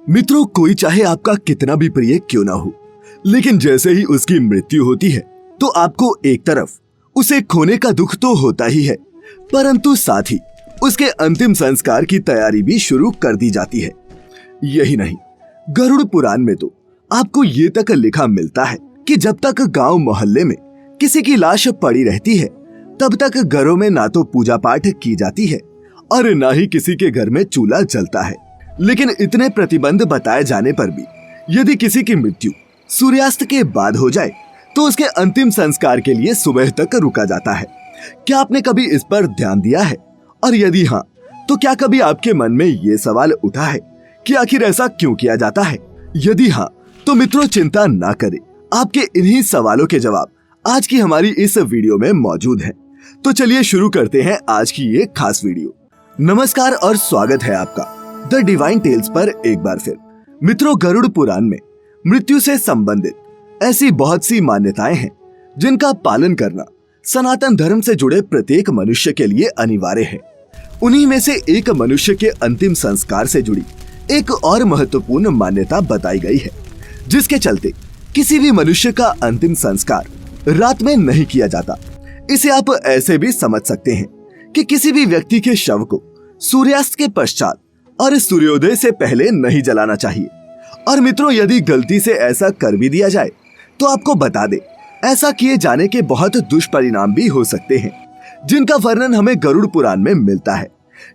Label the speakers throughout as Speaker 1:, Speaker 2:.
Speaker 1: मित्रों, कोई चाहे आपका कितना भी प्रिय क्यों ना हो, लेकिन जैसे ही उसकी मृत्यु होती है तो आपको एक तरफ उसे खोने का दुख तो होता ही है, परंतु साथ ही उसके अंतिम संस्कार की तैयारी भी शुरू कर दी जाती है। यही नहीं, गरुड़ पुराण में तो आपको ये तक लिखा मिलता है कि जब तक गांव मोहल्ले में किसी की लाश पड़ी रहती है तब तक घरों में ना तो पूजा पाठ की जाती है और ना ही किसी के घर में चूल्हा जलता है। लेकिन इतने प्रतिबंध बताए जाने पर भी यदि किसी की मृत्यु सूर्यास्त के बाद हो जाए तो उसके अंतिम संस्कार के लिए सुबह तक रुका जाता है। क्या आपने कभी इस पर ध्यान दिया है? और यदि हाँ, तो क्या कभी आपके मन में ये सवाल उठा है कि आखिर ऐसा क्यों किया जाता है? यदि हाँ, तो मित्रों चिंता ना करें, आपके इन्हीं सवालों के जवाब आज की हमारी इस वीडियो में मौजूद हैं। तो चलिए शुरू करते हैं आज की ये खास वीडियो। नमस्कार और स्वागत है आपका द डिवाइन टेल्स पर एक बार फिर। मित्रों, गरुड़ पुराण में मृत्यु से संबंधित ऐसी बहुत सी मान्यताएं हैं जिनका पालन करना सनातन धर्म से जुड़े प्रत्येक मनुष्य के लिए अनिवार्य है। उन्हीं में से एक मनुष्य के अंतिम संस्कार से जुड़ी एक और महत्वपूर्ण मान्यता बताई गई है, जिसके चलते किसी भी मनुष्य का अंतिम संस्कार रात में नहीं किया जाता। इसे आप ऐसे भी समझ सकते हैं कि किसी भी व्यक्ति के शव को सूर्यास्त के पश्चात और सूर्योदय से पहले नहीं जलाना चाहिए। और मित्रों, यदि गलती से ऐसा कर भी दिया जाए तो आपको बता दे, ऐसा किए जाने के बहुत दुष्परिणाम भी हो सकते हैं, जिनका वर्णन हमें गरुड़ पुराण में मिलता है।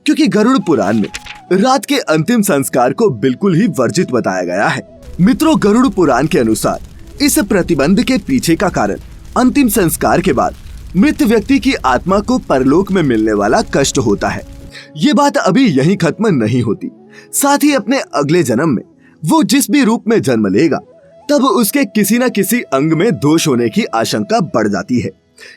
Speaker 1: क्योंकि गरुड़ पुराण में रात के अंतिम संस्कार को बिल्कुल ही वर्जित बताया गया है। मित्रों, गरुड़ पुराण के अनुसार इस प्रतिबंध के पीछे का कारण अंतिम संस्कार के बाद मृत व्यक्ति की आत्मा को परलोक में मिलने वाला कष्ट होता है। ये बात अभी यहीं खत्म नहीं होती, साथ ही अपने अगले जन्म में वो जिस भी रूप में जन्म लेगा तब उसके किसी न किसी अंग में दोष होने की आशंका बढ़ जाती है,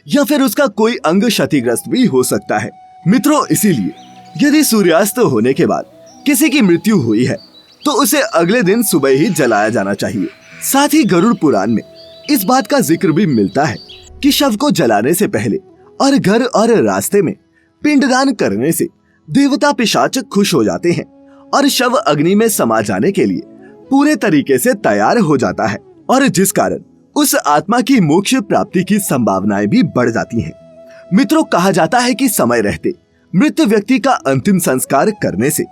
Speaker 1: या फिर उसका कोई अंग क्षतिग्रस्त भी हो सकता है। मित्रों, इसीलिए यदि सूर्यास्त होने के बाद किसी की मृत्यु हुई है तो उसे अगले दिन सुबह ही जलाया जाना चाहिए। साथ ही गरुड़ पुराण में इस बात का जिक्र भी मिलता है कि शव को जलाने से पहले और घर और रास्ते में पिंडदान करने से देवता पिशाच खुश हो जाते हैं और शव अग्नि में समा जाने के लिए पूरे तरीके से तैयार हो जाता है, और जिस कारण उस आत्मा की मोक्ष प्राप्ति की संभावनाएं भी बढ़ जाती हैं। मित्रों, कहा जाता है कि समय रहते मृत व्यक्ति का अंतिम संस्कार करने से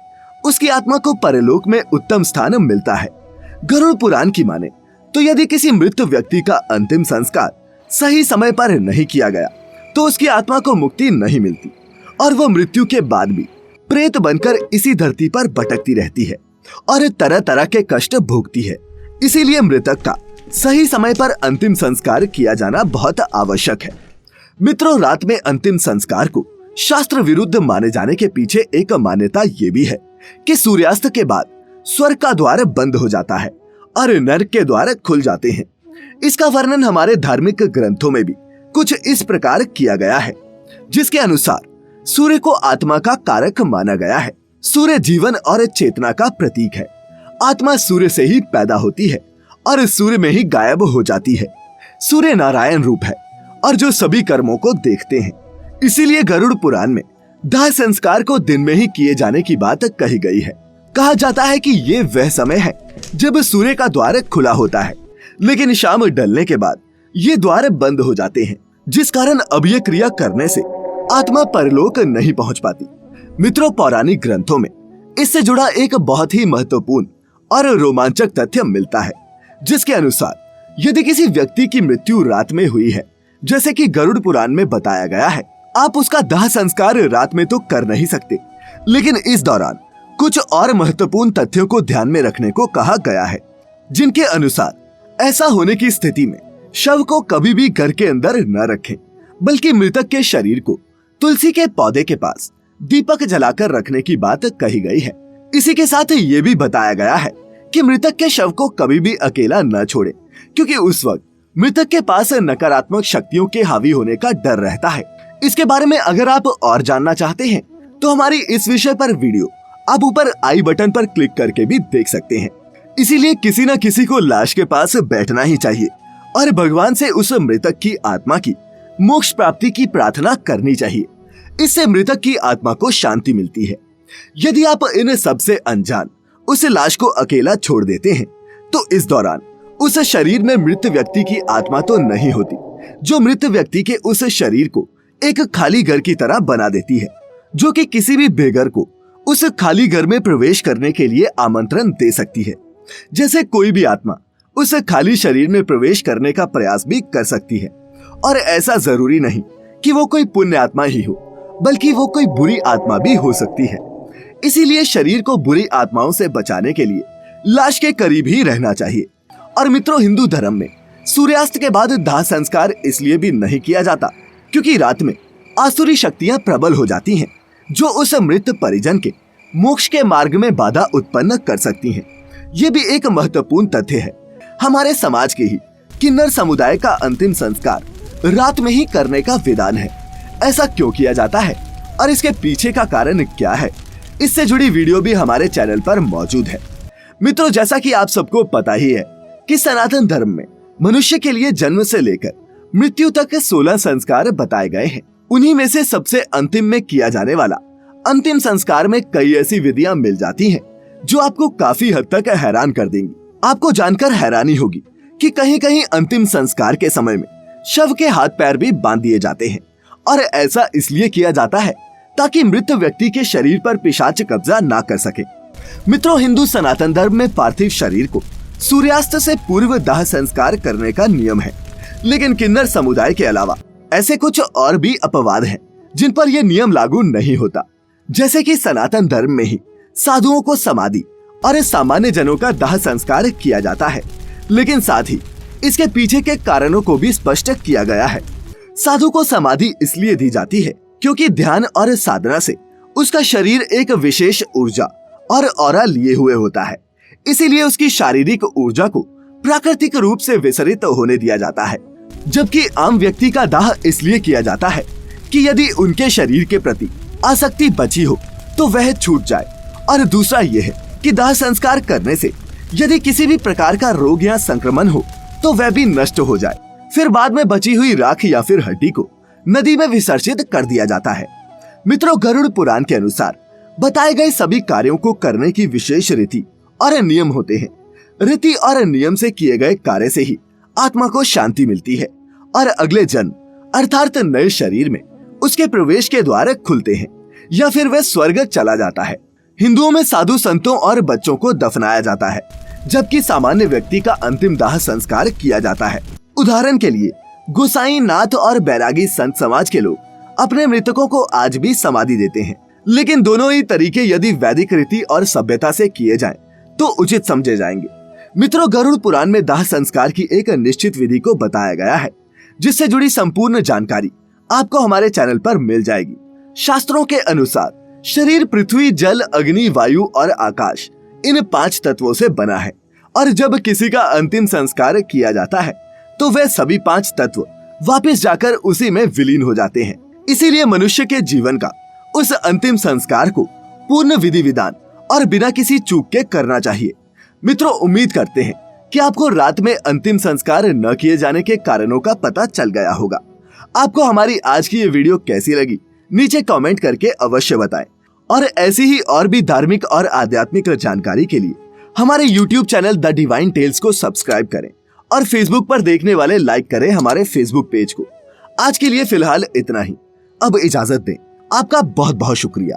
Speaker 1: उसकी आत्मा को परलोक में उत्तम स्थान मिलता है। गरुड़ पुराण की माने तो यदि किसी मृत व्यक्ति का अंतिम संस्कार सही समय पर नहीं किया गया तो उसकी आत्मा को मुक्ति नहीं मिलती और वो मृत्यु के बाद भी प्रेत बनकर इसी धरती पर भटकती रहती है और तरह तरह के कष्ट भोगती है। इसीलिए मृतक का सही समय पर अंतिम संस्कार किया जाना बहुत आवश्यक है। मित्रों, रात में अंतिम संस्कार को शास्त्र विरुद्ध माने जाने के पीछे एक मान्यता ये भी है कि सूर्यास्त के बाद स्वर्ग का द्वार बंद हो जाता है और नरक के द्वार खुल जाते हैं। इसका वर्णन हमारे धार्मिक ग्रंथों में भी कुछ इस प्रकार किया गया है, जिसके अनुसार सूर्य को आत्मा का कारक माना गया है। सूर्य जीवन और चेतना का प्रतीक है। आत्मा सूर्य से ही पैदा होती है और सूर्य में ही गायब हो जाती है। सूर्य नारायण रूप है और जो सभी कर्मों को देखते हैं। इसीलिए गरुड़ पुराण में दाह संस्कार को दिन में ही किए जाने की बात कही गई है। कहा जाता है कि ये वह समय है जब सूर्य का द्वार खुला होता है, लेकिन शाम ढलने के बाद ये द्वार बंद हो जाते हैं, जिस कारण अब ये क्रिया करने से आत्मा परलोक नहीं पहुंच पाती। मित्रों, पौराणिक ग्रंथों में इससे जुड़ा एक बहुत ही महत्वपूर्ण और रोमांचक तथ्य मिलता है, जिसके अनुसार यदि किसी व्यक्ति की मृत्यु रात में हुई है, जैसे कि गरुड़ पुराण में बताया गया है, आप उसका दाह संस्कार रात में तो कर नहीं सकते, लेकिन इस दौरान कुछ और महत्वपूर्ण तथ्यों को ध्यान में रखने को कहा गया है, जिनके अनुसार ऐसा होने की स्थिति में शव को कभी भी घर के अंदर न रखें, बल्कि मृतक के शरीर को तुलसी के पौधे के पास दीपक जलाकर रखने की बात कही गई है। इसी के साथ ये भी बताया गया है कि मृतक के शव को कभी भी अकेला न छोड़े, क्योंकि उस वक्त मृतक के पास नकारात्मक शक्तियों के हावी होने का डर रहता है। इसके बारे में अगर आप और जानना चाहते हैं तो हमारी इस विषय पर वीडियो आप ऊपर आई बटन पर क्लिक करके भी देख सकते हैं। इसीलिए किसी न किसी को लाश के पास बैठना ही चाहिए और भगवान से उस मृतक की आत्मा की मोक्ष प्राप्ति की प्रार्थना करनी चाहिए। इससे मृतक की आत्मा को शांति मिलती है। यदि आप इन सब से अनजान उस लाश को अकेला छोड़ देते हैं, तो इस दौरान उस शरीर में मृत व्यक्ति की आत्मा तो नहीं होती, जो मृत व्यक्ति के उस शरीर को एक खाली घर की तरह बना देती है, जो कि किसी भी बेघर को उस खाली घर में प्रवेश करने के लिए आमंत्रण दे सकती है। जैसे कोई भी आत्मा उस खाली शरीर में प्रवेश करने का प्रयास भी कर सकती है, और ऐसा जरूरी नहीं कि वो कोई पुण्य आत्मा ही हो, बल्कि वो कोई बुरी आत्मा भी हो सकती है। इसीलिए शरीर को बुरी आत्माओं से बचाने के लिए लाश के करीब ही रहना चाहिए। और मित्रों, हिंदू धर्म में सूर्यास्त के बाद दाह संस्कार इसलिए भी नहीं किया जाता क्योंकि रात में आसुरी शक्तियां प्रबल हो जाती हैं, जो उस मृत परिजन के मोक्ष के मार्ग में बाधा उत्पन्न कर सकती हैं। ये भी एक महत्वपूर्ण तथ्य है। हमारे समाज के ही किन्नर समुदाय का अंतिम संस्कार रात में ही करने का विधान है। ऐसा क्यों किया जाता है और इसके पीछे का कारण क्या है, इससे जुड़ी वीडियो भी हमारे चैनल पर मौजूद है। मित्रों, जैसा कि आप सबको पता ही है कि सनातन धर्म में मनुष्य के लिए जन्म से लेकर मृत्यु तक 16 संस्कार बताए गए हैं। उन्हीं में से सबसे अंतिम में किया जाने वाला अंतिम संस्कार में कई ऐसी विधियां मिल जाती हैं जो आपको काफी हद तक हैरान कर देंगी। आपको जानकर हैरानी होगी कि कहीं कहीं अंतिम संस्कार के समय में शव के हाथ पैर भी बांध दिए जाते हैं, और ऐसा इसलिए किया जाता है ताकि मृत व्यक्ति के शरीर पर पिशाच कब्जा ना कर सके। मित्रों, हिंदू सनातन धर्म में पार्थिव शरीर को सूर्यास्त से पूर्व दाह संस्कार करने का नियम है, लेकिन किन्नर समुदाय के अलावा ऐसे कुछ और भी अपवाद हैं जिन पर यह नियम लागू नहीं होता। जैसे कि सनातन धर्म में ही साधुओं को समाधि और सामान्य जनों का दाह संस्कार किया जाता है, लेकिन साथ ही इसके पीछे के कारणों को भी स्पष्ट किया गया है। साधु को समाधि इसलिए दी जाती है क्योंकि ध्यान और साधना से उसका शरीर एक विशेष ऊर्जा और ऑरा लिए हुए होता है, इसीलिए उसकी शारीरिक ऊर्जा को प्राकृतिक रूप से विसरित होने दिया जाता है। जबकि आम व्यक्ति का दाह इसलिए किया जाता है कि यदि उनके शरीर के प्रति आसक्ति बची हो तो वह छूट जाए, और दूसरा यह है कि दाह संस्कार करने से यदि किसी भी प्रकार का रोग या संक्रमण हो तो वह भी नष्ट हो जाए। फिर बाद में बची हुई राख या फिर हड्डी को नदी में विसर्जित कर दिया जाता है। मित्रों, गरुड़ पुराण के अनुसार बताए गए सभी कार्यों को करने की विशेष रीति और नियम होते हैं। रीति और नियम से किए गए कार्य से ही आत्मा को शांति मिलती है और अगले जन्म अर्थात नए शरीर में उसके प्रवेश के द्वार खुलते हैं या फिर वह स्वर्ग चला जाता है। हिंदुओं में साधु संतों और बच्चों को दफनाया जाता है, जबकि सामान्य व्यक्ति का अंतिम दाह संस्कार किया जाता है। उदाहरण के लिए गोसाई, नाथ और बैरागी संत समाज के लोग अपने मृतकों को आज भी समाधि देते हैं, लेकिन दोनों ही तरीके यदि वैदिक रीति और सभ्यता से किए जाएं तो उचित समझे जाएंगे। मित्रों, गरुड़ पुराण में दाह संस्कार की एक निश्चित विधि को बताया गया है, जिससे जुड़ी संपूर्ण जानकारी आपको हमारे चैनल पर मिल जाएगी। शास्त्रों के अनुसार शरीर पृथ्वी, जल, अग्नि, वायु और आकाश इन 5 तत्वों से बना है, और जब किसी का अंतिम संस्कार किया जाता है तो वह सभी 5 तत्व वापस जाकर उसी में विलीन हो जाते हैं। इसीलिए मनुष्य के जीवन का उस अंतिम संस्कार को पूर्ण विधि विधान और बिना किसी चूक के करना चाहिए। मित्रों, उम्मीद करते हैं कि आपको रात में अंतिम संस्कार न किए जाने के कारणों का पता चल गया होगा। आपको हमारी आज की ये वीडियो कैसी लगी, नीचे कमेंट करके अवश्य बताएं, और ऐसी ही और भी धार्मिक और आध्यात्मिक जानकारी के लिए हमारे YouTube channel the divine tales को सब्सक्राइब करें, और Facebook पर देखने वाले लाइक करें हमारे Facebook पेज को। आज के लिए फिलहाल इतना ही, अब इजाजत दें। आपका बहुत बहुत शुक्रिया।